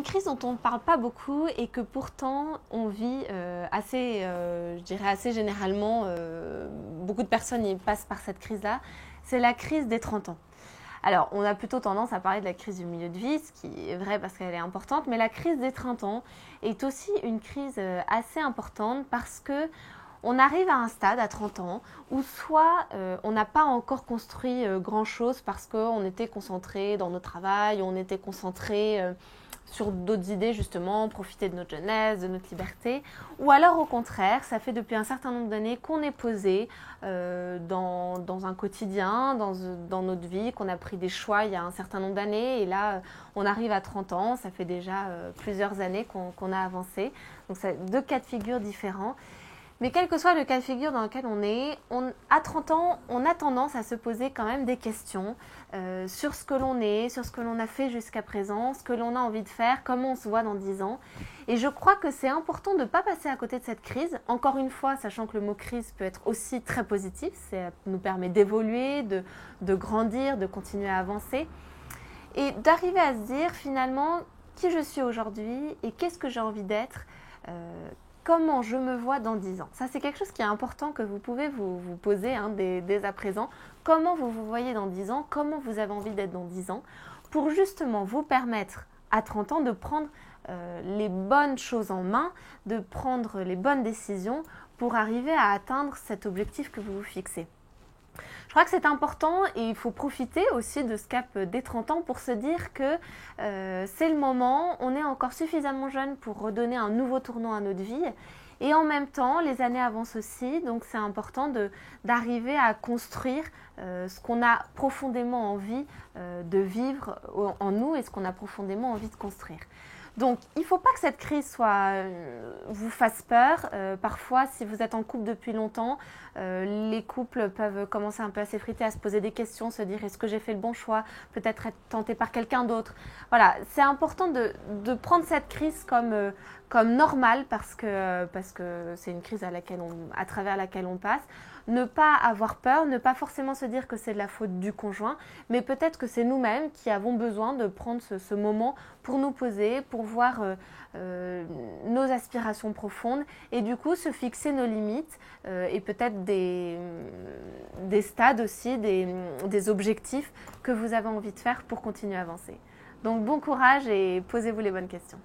une crise dont on ne parle pas beaucoup et que pourtant on vit je dirais assez généralement. Beaucoup de personnes y passent par cette crise-là. C'est la crise des 30 ans. Alors, on a plutôt tendance à parler de la crise du milieu de vie, ce qui est vrai parce qu'elle est importante, mais la crise des 30 ans est aussi une crise assez importante parce que on arrive à un stade à 30 ans où soit on n'a pas encore construit grand-chose parce qu'on était concentré dans notre travail, on était concentré sur d'autres idées justement, profiter de notre jeunesse, de notre liberté, ou alors au contraire, ça fait depuis un certain nombre d'années qu'on est posé dans un quotidien, dans notre vie, qu'on a pris des choix il y a un certain nombre d'années, et là on arrive à 30 ans, ça fait déjà plusieurs années qu'on a avancé, donc c'est deux cas de figure différents. Mais quel que soit le cas de figure dans lequel on est, à 30 ans, on a tendance à se poser quand même des questions sur ce que l'on est, sur ce que l'on a fait jusqu'à présent, ce que l'on a envie de faire, comment on se voit dans 10 ans. Et je crois que c'est important de ne pas passer à côté de cette crise. Encore une fois, sachant que le mot crise peut être aussi très positif, ça nous permet d'évoluer, de grandir, de continuer à avancer. Et d'arriver à se dire finalement qui je suis aujourd'hui et qu'est-ce que j'ai envie d'être, comment je me vois dans 10 ans. Ça, c'est quelque chose qui est important que vous pouvez vous poser dès à présent. Comment vous vous voyez dans 10 ans, comment vous avez envie d'être dans 10 ans, pour justement vous permettre à 30 ans de prendre les bonnes choses en main, de prendre les bonnes décisions pour arriver à atteindre cet objectif que vous vous fixez. Je crois que c'est important et il faut profiter aussi de ce cap des 30 ans pour se dire que c'est le moment, on est encore suffisamment jeune pour redonner un nouveau tournant à notre vie et en même temps les années avancent aussi, donc c'est important d'arriver à construire ce qu'on a profondément envie de vivre en nous et ce qu'on a profondément envie de construire. Donc, il ne faut pas que cette crise vous fasse peur. Parfois, si vous êtes en couple depuis longtemps, les couples peuvent commencer un peu à s'effriter, à se poser des questions, se dire est-ce que j'ai fait le bon choix, peut-être être tenté par quelqu'un d'autre. Voilà, c'est important de prendre cette crise comme normale parce que c'est une crise à travers laquelle on passe. Ne pas avoir peur, ne pas forcément se dire que c'est de la faute du conjoint, mais peut-être que c'est nous-mêmes qui avons besoin de prendre ce moment pour nous poser, pour voir nos aspirations profondes et du coup se fixer nos limites et peut-être des stades aussi, des objectifs que vous avez envie de faire pour continuer à avancer. Donc bon courage et posez-vous les bonnes questions.